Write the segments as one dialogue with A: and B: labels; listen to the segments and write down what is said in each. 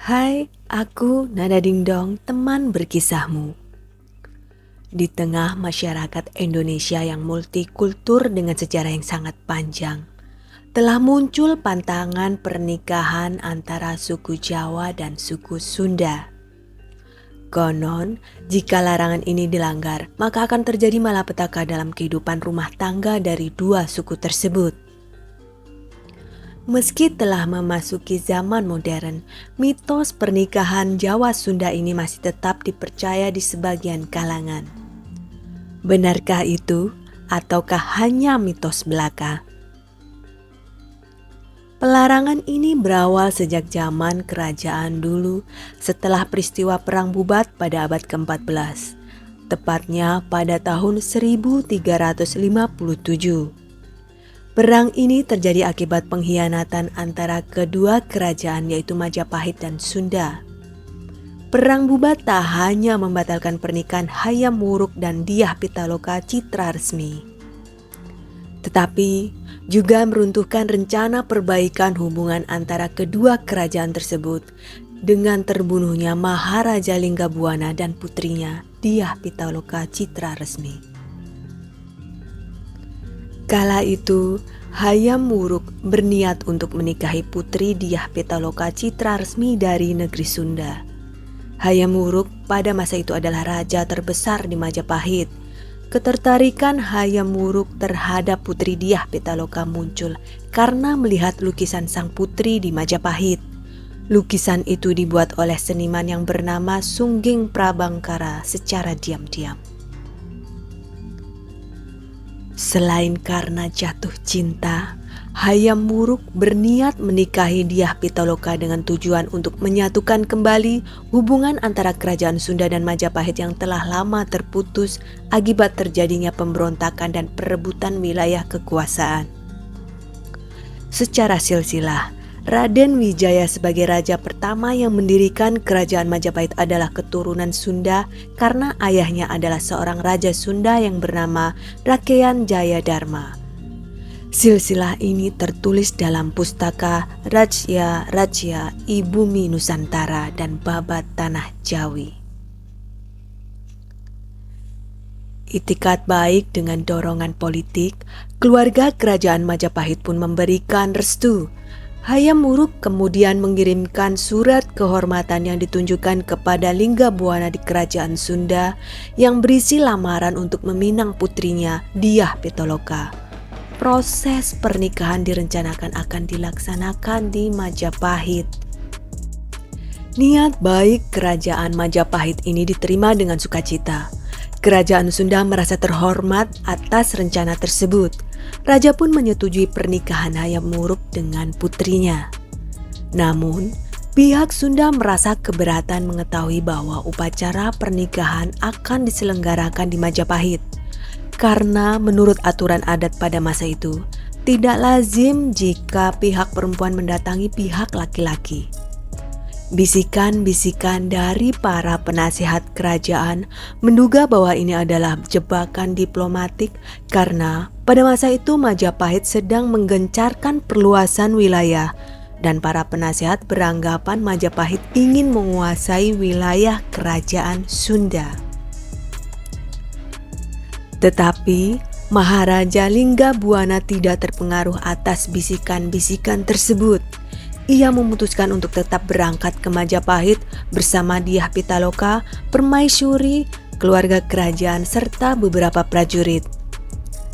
A: Hai, aku Nada Dingdong, teman berkisahmu. Di tengah masyarakat Indonesia yang multikultur dengan sejarah yang sangat panjang, telah muncul pantangan pernikahan antara suku Jawa dan suku Sunda. Konon, jika larangan ini dilanggar, maka akan terjadi malapetaka dalam kehidupan rumah tangga dari dua suku tersebut. Meski telah memasuki zaman modern, mitos pernikahan Jawa Sunda ini masih tetap dipercaya di sebagian kalangan. Benarkah itu, ataukah hanya mitos belaka? Pelarangan ini berawal sejak zaman kerajaan dulu setelah peristiwa Perang Bubat pada abad ke-14, tepatnya pada tahun 1357. Perang ini terjadi akibat pengkhianatan antara kedua kerajaan yaitu Majapahit dan Sunda. Perang Bubat tak hanya membatalkan pernikahan Hayam Wuruk dan Dyah Pitaloka Citra Resmi, tetapi juga meruntuhkan rencana perbaikan hubungan antara kedua kerajaan tersebut dengan terbunuhnya Maharaja Linggabuana dan putrinya Dyah Pitaloka Citra Resmi. Kala itu, Hayam Wuruk berniat untuk menikahi putri Dyah Pitaloka Citra Resmi dari negeri Sunda. Hayam Wuruk pada masa itu adalah raja terbesar di Majapahit. Ketertarikan Hayam Wuruk terhadap putri Dyah Pitaloka muncul karena melihat lukisan sang putri di Majapahit. Lukisan itu dibuat oleh seniman yang bernama Sungging Prabangkara secara diam-diam. Selain karena jatuh cinta, Hayam Wuruk berniat menikahi Dyah Pitaloka dengan tujuan untuk menyatukan kembali hubungan antara kerajaan Sunda dan Majapahit yang telah lama terputus akibat terjadinya pemberontakan dan perebutan wilayah kekuasaan. Secara silsilah, Raden Wijaya sebagai raja pertama yang mendirikan kerajaan Majapahit adalah keturunan Sunda karena ayahnya adalah seorang raja Sunda yang bernama Rakean Jayadharma. Silsilah ini tertulis dalam pustaka Rajya Rajya Ibumi Nusantara dan Babat Tanah Jawi. Itikat baik dengan dorongan politik, keluarga kerajaan Majapahit pun memberikan restu. Hayam Wuruk kemudian mengirimkan surat kehormatan yang ditunjukkan kepada Linggabuana di kerajaan Sunda yang berisi lamaran untuk meminang putrinya Dyah Pitaloka. Proses pernikahan direncanakan akan dilaksanakan di Majapahit. Niat baik kerajaan Majapahit ini diterima dengan sukacita. Kerajaan Sunda merasa terhormat atas rencana tersebut. Raja pun menyetujui pernikahan Hayam Wuruk dengan putrinya. Namun, pihak Sunda merasa keberatan mengetahui bahwa upacara pernikahan akan diselenggarakan di Majapahit. Karena menurut aturan adat pada masa itu, tidak lazim jika pihak perempuan mendatangi pihak laki-laki. Bisikan-bisikan dari para penasihat kerajaan menduga bahwa ini adalah jebakan diplomatik karena pada masa itu Majapahit sedang menggencarkan perluasan wilayah dan para penasihat beranggapan Majapahit ingin menguasai wilayah kerajaan Sunda. Tetapi Maharaja Linggabuana tidak terpengaruh atas bisikan-bisikan tersebut. Ia memutuskan untuk tetap berangkat ke Majapahit bersama Dyah Pitaloka, permaisuri, keluarga kerajaan, serta beberapa prajurit.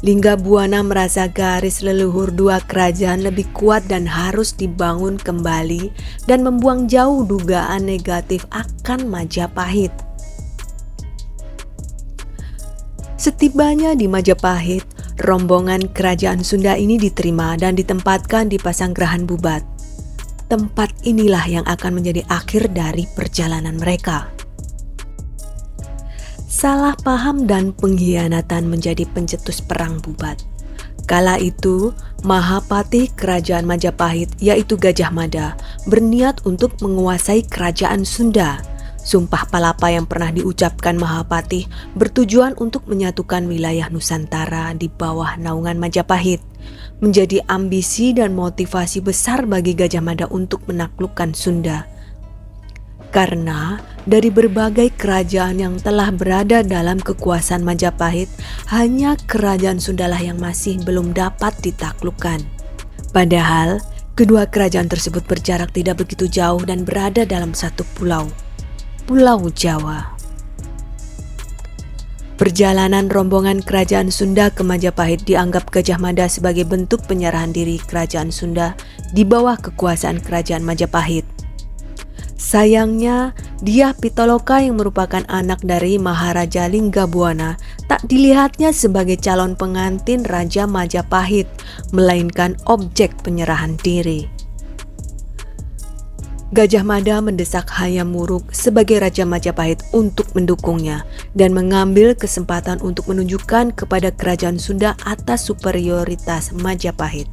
A: Linggabuana merasa garis leluhur dua kerajaan lebih kuat dan harus dibangun kembali dan membuang jauh dugaan negatif akan Majapahit. Setibanya di Majapahit, rombongan kerajaan Sunda ini diterima dan ditempatkan di Pasanggerahan Bubat. Tempat inilah yang akan menjadi akhir dari perjalanan mereka. Salah paham dan pengkhianatan menjadi pencetus Perang Bubat. Kala itu, Mahapatih Kerajaan Majapahit yaitu Gajah Mada berniat untuk menguasai kerajaan Sunda. Sumpah Palapa yang pernah diucapkan Mahapatih bertujuan untuk menyatukan wilayah Nusantara di bawah naungan Majapahit, menjadi ambisi dan motivasi besar bagi Gajah Mada untuk menaklukkan Sunda. Karena dari berbagai kerajaan yang telah berada dalam kekuasaan Majapahit, hanya kerajaan Sundalah yang masih belum dapat ditaklukkan. Padahal, kedua kerajaan tersebut berjarak tidak begitu jauh dan berada dalam satu pulau, Pulau Jawa. Perjalanan rombongan kerajaan Sunda ke Majapahit dianggap Gajah Mada sebagai bentuk penyerahan diri kerajaan Sunda di bawah kekuasaan kerajaan Majapahit. Sayangnya, Dyah Pitaloka yang merupakan anak dari Maharaja Linggabuana tak dilihatnya sebagai calon pengantin Raja Majapahit, melainkan objek penyerahan diri. Gajah Mada mendesak Hayam Wuruk sebagai Raja Majapahit untuk mendukungnya dan mengambil kesempatan untuk menunjukkan kepada kerajaan Sunda atas superioritas Majapahit.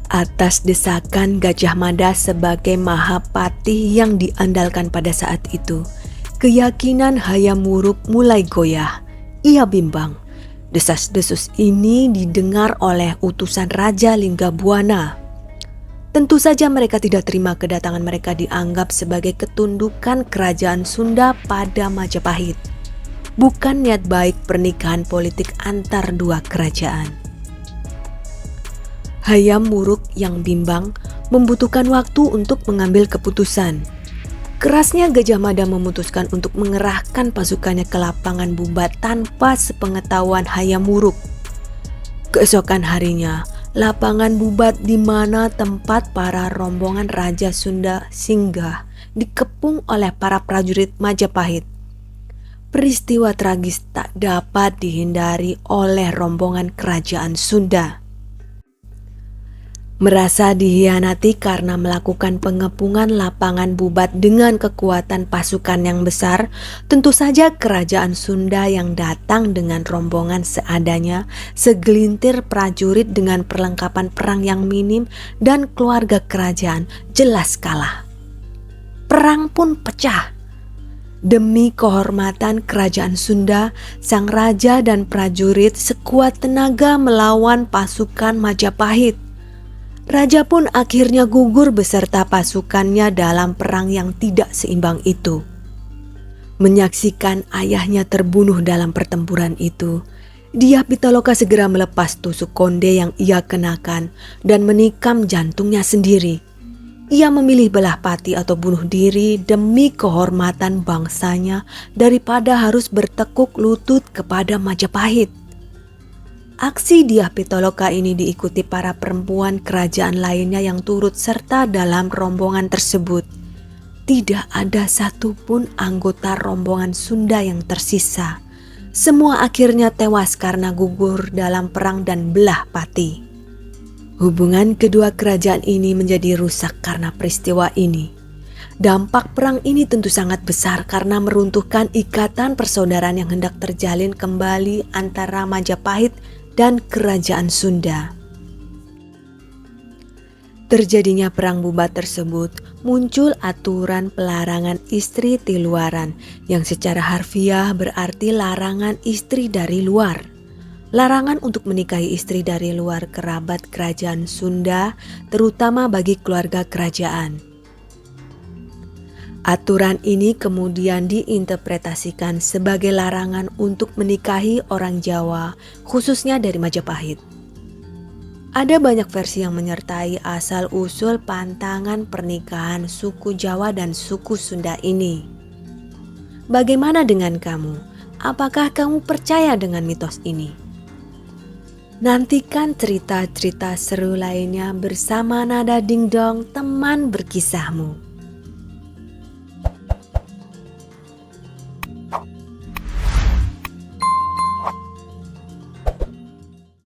A: Atas desakan Gajah Mada sebagai Mahapatih yang diandalkan pada saat itu, keyakinan Hayam Wuruk mulai goyah. Ia bimbang. Desas-desus ini didengar oleh utusan Raja Linggabuana. Tentu saja mereka tidak terima kedatangan mereka dianggap sebagai ketundukan kerajaan Sunda pada Majapahit. Bukan niat baik pernikahan politik antar dua kerajaan. Hayam Wuruk yang bimbang membutuhkan waktu untuk mengambil keputusan. Kerasnya Gajah Mada memutuskan untuk mengerahkan pasukannya ke lapangan Bubat tanpa sepengetahuan Hayam Wuruk. Keesokan harinya, lapangan Bubat di mana tempat para rombongan Raja Sunda singgah dikepung oleh para prajurit Majapahit. Peristiwa tragis tak dapat dihindari oleh rombongan kerajaan Sunda. Merasa dihianati karena melakukan pengepungan lapangan Bubat dengan kekuatan pasukan yang besar, tentu saja kerajaan Sunda yang datang dengan rombongan seadanya, segelintir prajurit dengan perlengkapan perang yang minim, dan keluarga kerajaan jelas kalah. Perang pun pecah. Demi kehormatan kerajaan Sunda, sang raja dan prajurit sekuat tenaga melawan pasukan Majapahit. Raja pun akhirnya gugur beserta pasukannya dalam perang yang tidak seimbang itu. Menyaksikan ayahnya terbunuh dalam pertempuran itu, Dyah Pitaloka segera melepas tusuk konde yang ia kenakan dan menikam jantungnya sendiri. Ia memilih belah pati atau bunuh diri demi kehormatan bangsanya daripada harus bertekuk lutut kepada Majapahit. Aksi Dyah Pitaloka ini diikuti para perempuan kerajaan lainnya yang turut serta dalam rombongan tersebut. Tidak ada satupun anggota rombongan Sunda yang tersisa. Semua akhirnya tewas karena gugur dalam perang dan belah pati. Hubungan kedua kerajaan ini menjadi rusak karena peristiwa ini. Dampak perang ini tentu sangat besar karena meruntuhkan ikatan persaudaraan yang hendak terjalin kembali antara Majapahit dan kerajaan Sunda. Terjadinya perang Bubat tersebut, muncul aturan pelarangan istri tiluaran yang secara harfiah berarti larangan istri dari luar. Larangan untuk menikahi istri dari luar kerabat kerajaan Sunda, terutama bagi keluarga kerajaan. Aturan ini kemudian diinterpretasikan sebagai larangan untuk menikahi orang Jawa, khususnya dari Majapahit. Ada banyak versi yang menyertai asal-usul pantangan pernikahan suku Jawa dan suku Sunda ini. Bagaimana dengan kamu? Apakah kamu percaya dengan mitos ini? Nantikan cerita-cerita seru lainnya bersama Nada Dingdong, teman berkisahmu.